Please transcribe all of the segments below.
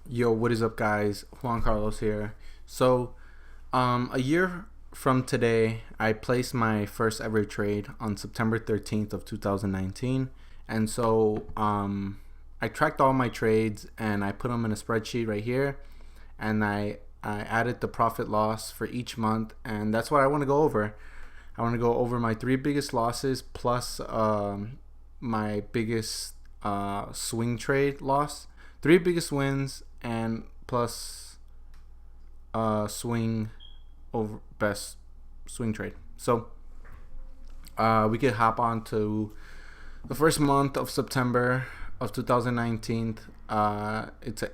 Yo, what is up, guys? JuanCarlos here. So, a year from today, I placed my first ever trade on September 13th of 2019. And so, I tracked all my trades and I put them in a spreadsheet right here. And I added the profit loss for each month. And that's what I want to go over. I want to go over my three biggest losses plus my biggest swing trade loss, three biggest wins, and plus swing over best swing trade. So we could hop on to the first month of September of 2019. It's a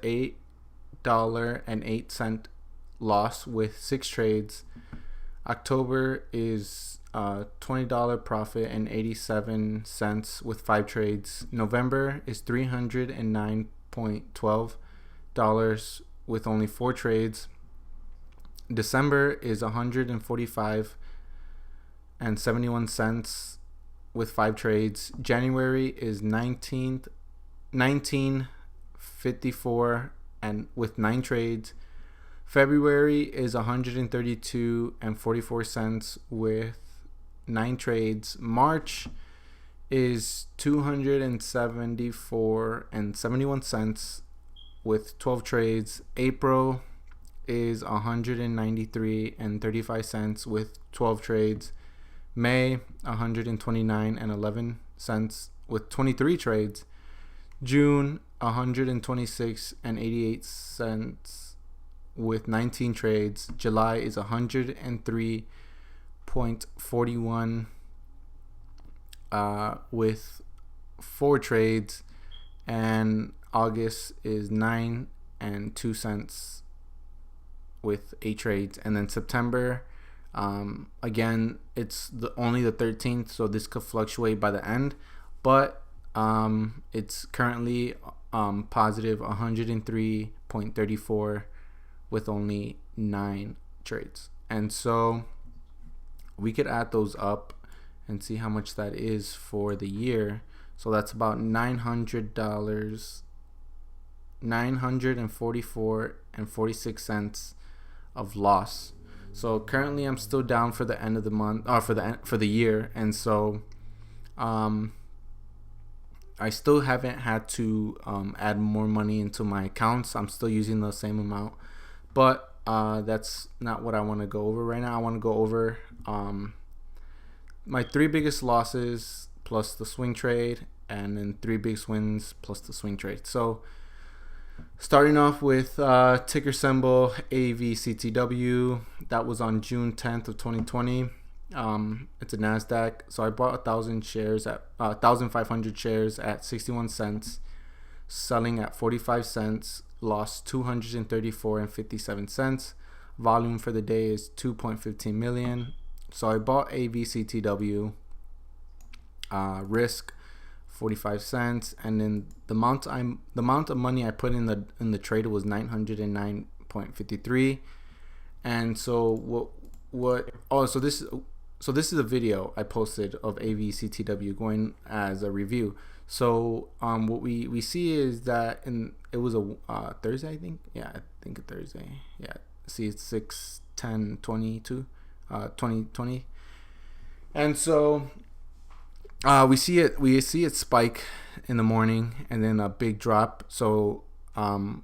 $8.08 loss with 6 trades. October is $20 profit and 87 cents with 5 trades. November is $309.12 with only 4 trades. December is $145 and 71 cents with 5 trades. January is 1954 and with 9 trades. February is 132 and 44 cents with 9 trades. March is 274 and 71 cents with 12 trades. April is 193 and 35 cents with 12 trades. May 129 and 11 cents with 23 trades. June 126 and 88 cents with 19 trades. July is 103.41 with 4 trades, and August is 9 and 2 cents with 8 trades. And then September, again, it's only the 13th, so this could fluctuate by the end, but it's currently positive 103.34 with only 9 trades. And so we could add those up and see how much that is for the year. So that's about $900, 944 and 46 cents of loss. So currently I'm still down for the end of the month, or for the year, and so I still haven't had to add more money into my accounts. I'm still using the same amount, but that's not what I want to go over right now. I want to go over my 3 biggest losses plus the swing trade, and then 3 biggest wins plus the swing trade. So starting off with ticker symbol AVCTW, that was on June 10th of 2020. It's a NASDAQ. So I bought 1,500 shares at 61 cents, selling at 45 cents, lost 234 and 57 cents. Volume for the day is 2.15 million. So I bought AVCTW, risk 45 cents, and then the amount of money I put in the trade was 909.53. And so so this is a video I posted of AVCTW going as a review. So what we see is that it was a Thursday, I think. Yeah, I think a Thursday. Yeah, see, it's 6/10/22 2020. And so we see it spike in the morning and then a big drop. So an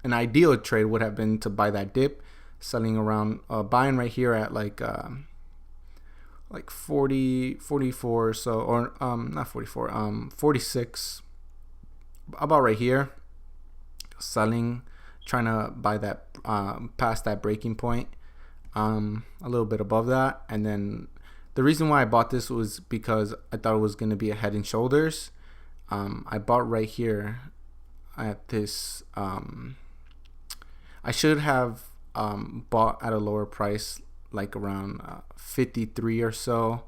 ideal trade would have been to buy that dip, selling around buying right here at like 44 or so, or not 44, 46, about right here, selling, trying to buy that past that breaking point, a little bit above that. And then the reason why I bought this was because I thought it was going to be a head and shoulders. I bought right here at this. I should have bought at a lower price, like around 53 or so.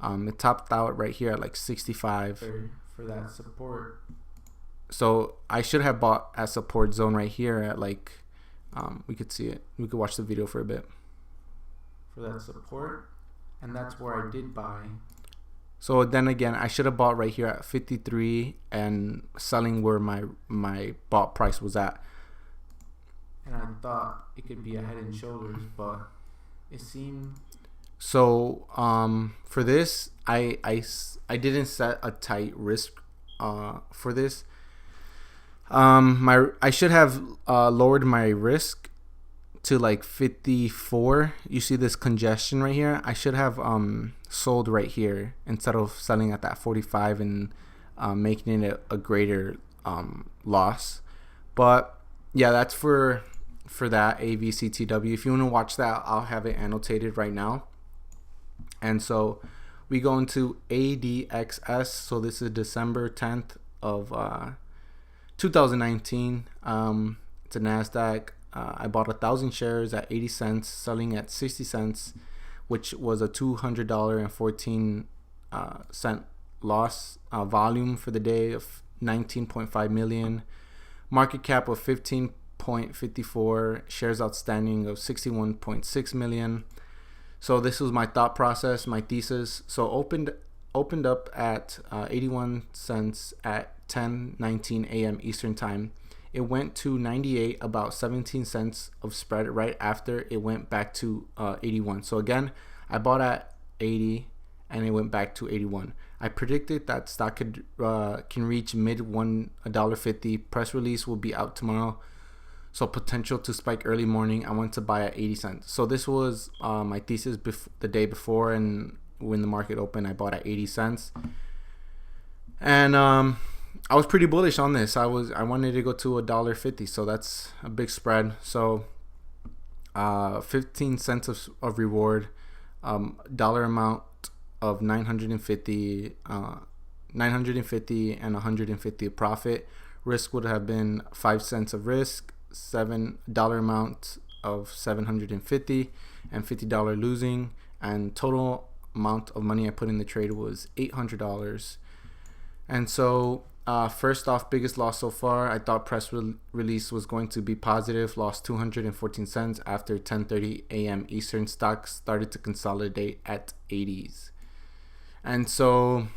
It topped out right here at like 65 for that support. So I should have bought at support zone right here at like, we could see it. We could watch the video for a bit. For that support. And that's where I did buy. So then again, I should have bought right here at 53 and selling where my bought price was at. and I thought it could be a Head and Shoulders, but it seemed so. For this, I didn't set a tight risk for this. I should have lowered my risk to like 54. You see this congestion right here? I should have sold right here instead of selling at that 45 and making it a greater loss. But yeah, that's for that AVCTW. If you want to watch that, I'll have it annotated right now. And so we go into ADXS. So this is December 10th of 2019. It's a NASDAQ. I bought 1,000 shares at 80 cents, selling at 60 cents, which was a $200.14 cent loss. Volume for the day of 19.5 million. Market cap of 15.54. Shares outstanding of 61.6 million. So this was my thought process, my thesis. So opened up at 81 cents at 10:19 a.m. Eastern time. It went to 98, about 17 cents of spread right after it went back to 81. So again, I bought at 80 and it went back to 81. I predicted that stock can reach mid $1.50. Press release will be out tomorrow. So potential to spike early morning. I want to buy at 80 cents. So this was my thesis the day before, and when the market opened, I bought at 80 cents. And I was pretty bullish on this. I wanted to go to $1.50, so that's a big spread. So 15 cents of reward, dollar amount of 950 and 150 of profit. Risk would have been 5 cents of risk, $7 amount of 750 and $50 losing, and total amount of money I put in the trade was $800. And so first off, biggest loss so far. I thought press release was going to be positive. Lost 214 cents after 10:30 a.m. Eastern. Stock started to consolidate at 80s. And so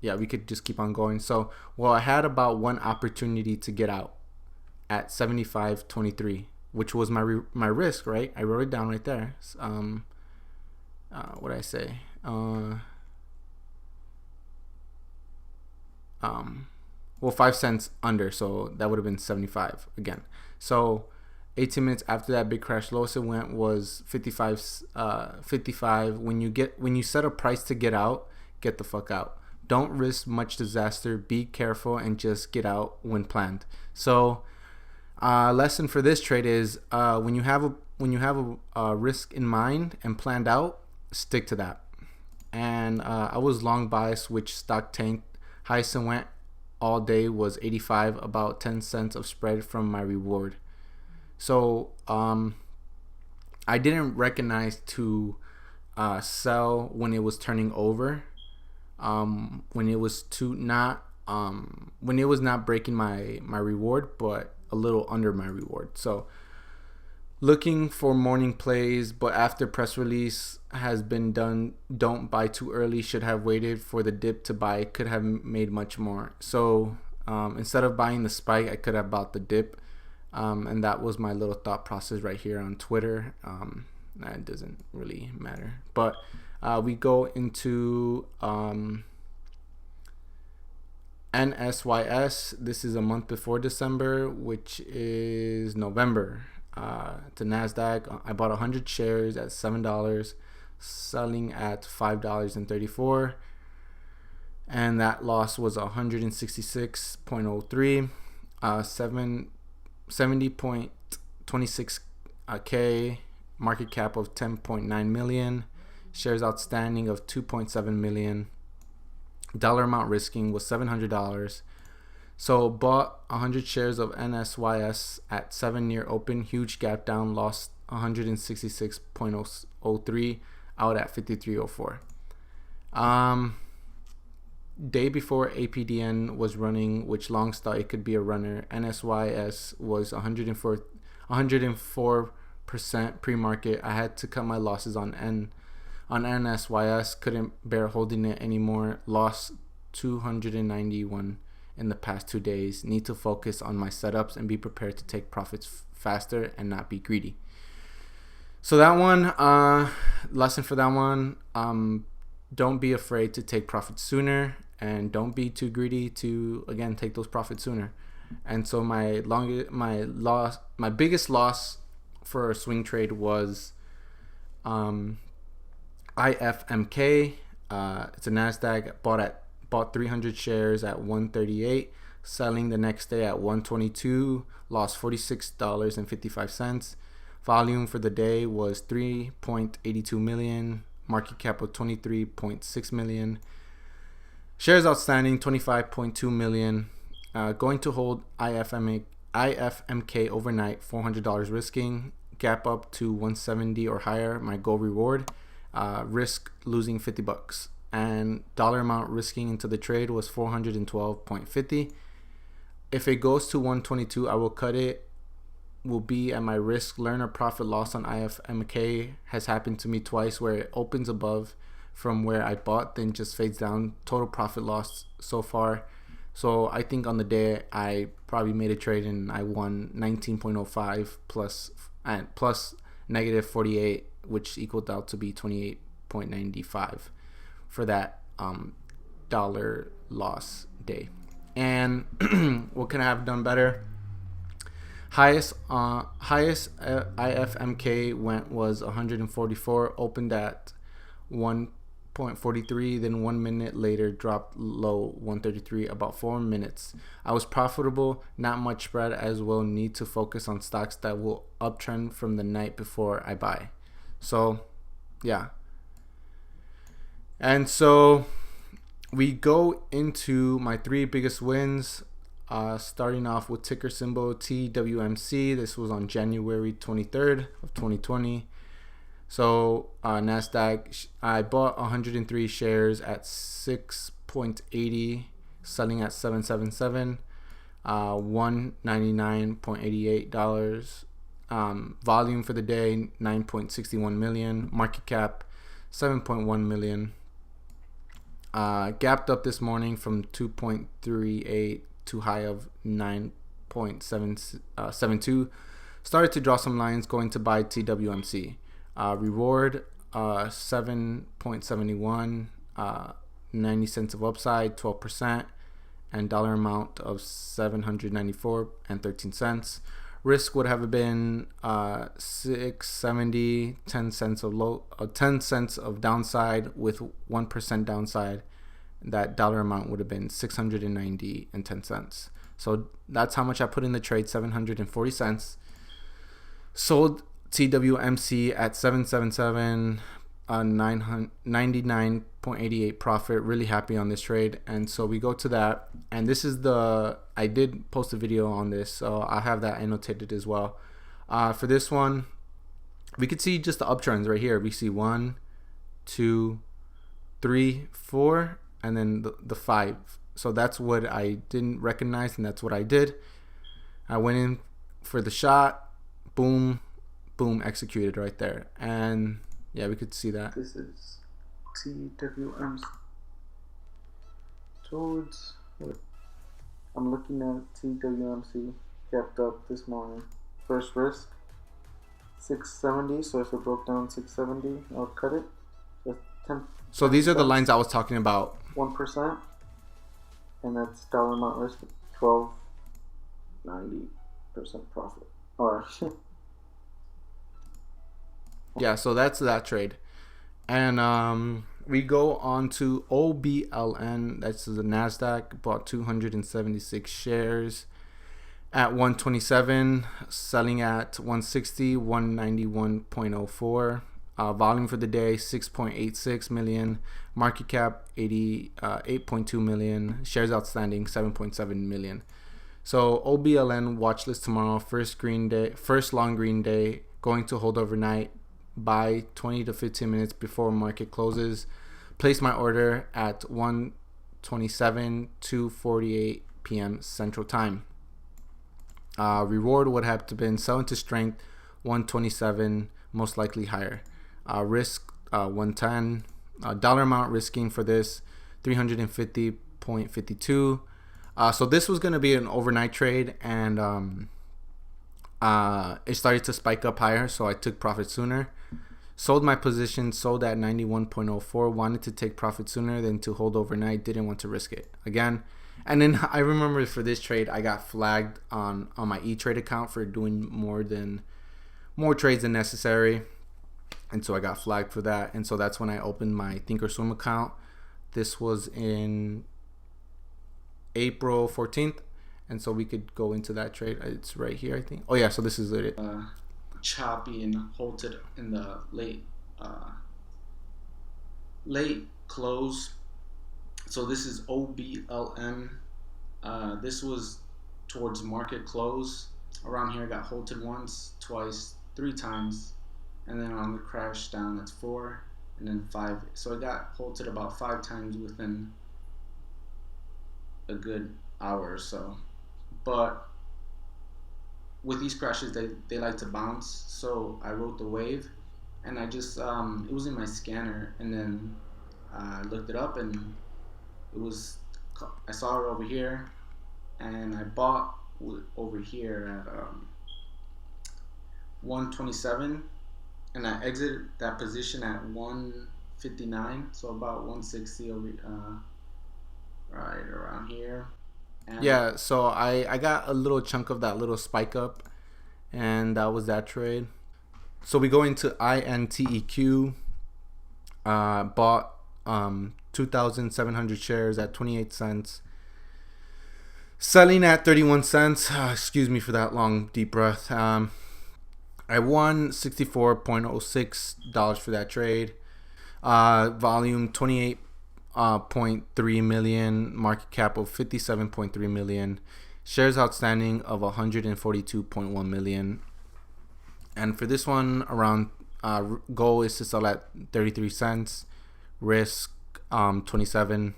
yeah, we could just keep on going. So, well, I had about one opportunity to get out at 75.23, which was my risk, right? I wrote it down right there. What did I say? Well, 5 cents under, so that would have been 75 again. So 18 minutes after that big crash, lowest it went was 55. 55. When you set a price to get out, get the fuck out. Don't risk much disaster. Be careful and just get out when planned. So lesson for this trade is when you have a risk in mind and planned out, stick to that. And I was long biased, which stock tanked. Highest and went all day was 85, about 10 cents of spread from my reward. So I didn't recognize to sell when it was turning over, when it was not breaking my reward, but a little under my reward. So looking for morning plays, but after press release has been done, don't buy too early. Should have waited for the dip to buy. Could have made much more. So instead of buying the spike, I could have bought the dip. And that was my little thought process right here on Twitter. That doesn't really matter. But we go into NSYS. This is a month before December, which is November. To NASDAQ, I bought 100 shares at $7, selling at $5.34, and that loss was 166.03, 70.26 K, market cap of 10.9 million, shares outstanding of 2.7 million, dollar amount risking was $700. So bought 100 shares of NSYS at 7 near open, huge gap down, lost 166.03, out at 53.04. Day before APDN was running, which longs thought it could be a runner. NSYS was 104% pre-market. I had to cut my losses on NSYS, couldn't bear holding it anymore, lost 291 in the past 2 days. Need to focus on my setups and be prepared to take profits faster and not be greedy. So that one, lesson for that one, don't be afraid to take profits sooner, and don't be too greedy to, again, take those profits sooner. And so my biggest loss for a swing trade was IFMK. It's a NASDAQ. Bought 300 shares at 138, selling the next day at 122. Lost $46.55. Volume for the day was 3.82 million. Market cap of 23.6 million. Shares outstanding 25.2 million. Going to hold IFMK overnight, $400 risking. Gap up to 170 or higher, my goal reward. Risk losing $50. And dollar amount risking into the trade was 412.50. If it goes to 122, I will cut it. Will be at my risk. Learn or profit loss on IFMK has happened to me twice, where it opens above from where I bought, then just fades down. Total profit loss so far. So I think on the day I probably made a trade and I won 19.05 plus negative 48, which equaled out to be 28.95 for that dollar loss day. And what can I have done better? Highest IFMK went was 144, opened at 1.43, then 1 minute later dropped low 133, about 4 minutes. I was profitable, not much spread as well. Need to focus on stocks that will uptrend from the night before I buy. So yeah, and so we go into my 3 biggest wins. Starting off with ticker symbol TWMC. This was on January 23rd of 2020. So NASDAQ, I bought 103 shares at 6.80, selling at 777, $199.88. Volume for the day 9.61 million. Market cap 7.1 million. Gapped up this morning from 2.38 to high of 9.72. Started to draw some lines, going to buy TWMC. Reward 7.71, 90 cents of upside, 12%, and dollar amount of 794.13 cents. Risk would have been 670, 10 cents of downside with 1% downside. That dollar amount would have been 690.10 cents. So that's how much I put in the trade, 740 cents. Sold TWMC at 777, 99.88 profit. Really happy on this trade. And so we go to that, and this is I did post a video on this, so I have that annotated as well. For this one, we could see just the uptrends right here. We see 1, 2, 3, 4, and then the 5. So that's what I didn't recognize, and that's what I did. I went in for the shot, boom, boom, executed right there. And yeah, we could see that. This is TWM's towards what I'm looking at. TWMC gapped up this morning. First risk 670, so if it broke down 670, I'll cut it. So these are the lines I was talking about. 1%, and that's dollar amount risk 12.90% profit. Or yeah, so that's that trade. And we go on to OBLN. That's the NASDAQ. Bought 276 shares at 127, selling at 160, 191.04. Volume for the day 6.86 million. Market cap 8.2 million. Shares outstanding 7.7 million. So OBLN watch list tomorrow. First long green day. Going to hold overnight. Buy 20 to 15 minutes before market closes. Place my order at 1:27 to 2:48 p.m. Central Time. Reward would have to been sell into strength 127, most likely higher. Risk 110. Dollar amount risking for this 350.52. So this was gonna be an overnight trade, and it started to spike up higher, so I took profit sooner. Sold my position, sold at 91.04. Wanted to take profit sooner than to hold overnight. Didn't want to risk it again. And then I remember for this trade, I got flagged on my E-Trade account for doing more trades than necessary, and so I got flagged for that. And so that's when I opened my Thinkorswim account. This was in April 14th, and so we could go into that trade. It's right here, I think. Oh yeah, so this is it. Choppy and halted in the late close. So this is OBLM. This was towards market close. Around here, I got halted once, twice, 3 times, and then on the crash down, that's 4, and then 5. So I got halted about 5 times within a good hour or so. But with these crashes, they like to bounce. So I wrote the wave, and I just it was in my scanner, and then I looked it up, and I saw it over here, and I bought over here at 127, and I exited that position at 159, so about 160 over right around here. And yeah, so I got a little chunk of that little spike up, and that was that trade. So we go into INTEQ. Bought 2,700 shares at 28 cents. Selling at 31 cents. Excuse me for that long deep breath. I won $64.06 for that trade. Volume 28.3 million. Market cap of 57.3 million. Shares outstanding of 142.1 million. And for this one, around goal is to sell at 33 cents. Risk 27,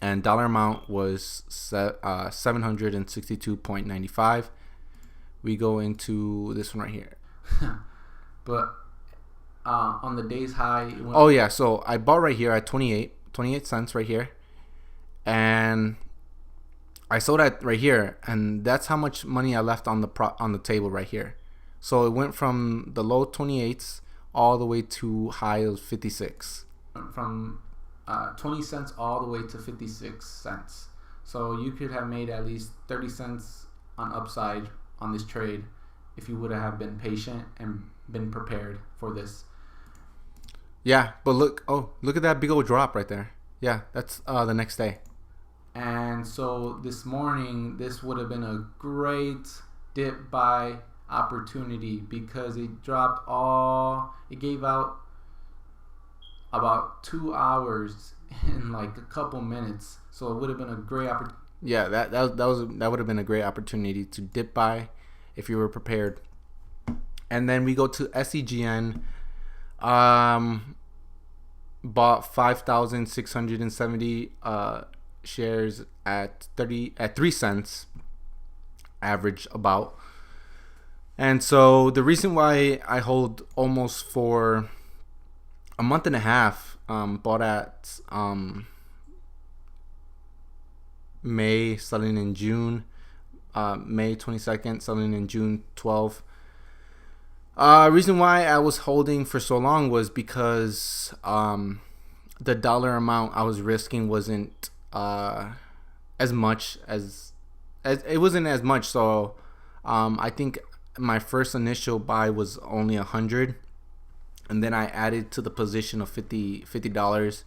and dollar amount was 762.95. We go into this one right here. but on the day's high, oh yeah, so I bought right here at 28 cents right here, and I sold at right here, and that's how much money I left on the table right here. So it went from the low 28s all the way to high of 56. From 20 cents all the way to 56 cents. So you could have made at least 30 cents on upside on this trade if you would have been patient and been prepared for this. Yeah, but look at that big old drop right there. Yeah, that's the next day. And so this morning, this would have been a great dip buy opportunity because it dropped it gave out about 2 hours in like a couple minutes. So it would have been a great opportunity. Yeah, that would have been a great opportunity to dip buy if you were prepared. And then we go to SEGN. Bought 5,670 shares at 3 cents average about. And so the reason why I hold almost for a month and a half, bought at May, selling in June, May 22nd, selling in June 12th. Reason why I was holding for so long was because the dollar amount I was risking wasn't as much as it wasn't as much. So I think my first initial buy was only 100, and then I added to the position of $50.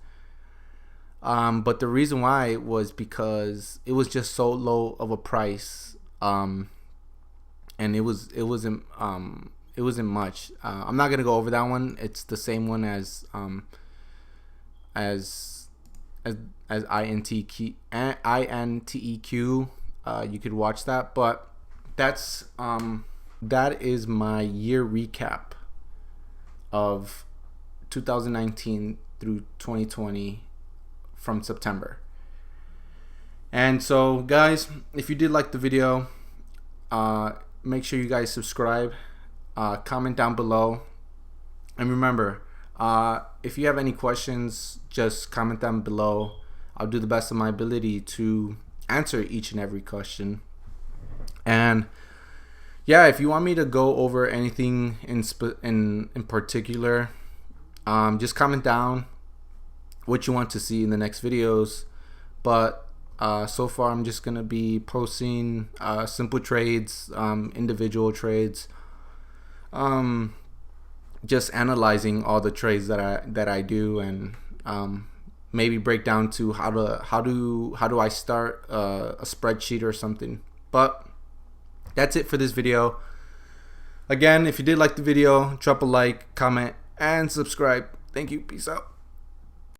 But the reason why was because it was just so low of a price, and it wasn't much. I'm not gonna go over that one. It's the same one as INTEQ. You could watch that, but that is my year recap of 2019 through 2020 from September. And so, guys, if you did like the video, make sure you guys subscribe, comment down below, and remember, if you have any questions, just comment down below. I'll do the best of my ability to answer each and every question. And yeah, if you want me to go over anything in particular, just comment down what you want to see in the next videos. But so far I'm just gonna be posting simple trades, individual trades, just analyzing all the trades that I do, and maybe break down to how do I start a spreadsheet or something. But that's it for this video. Again, if you did like the video, drop a like, comment, and subscribe. Thank you. Peace out.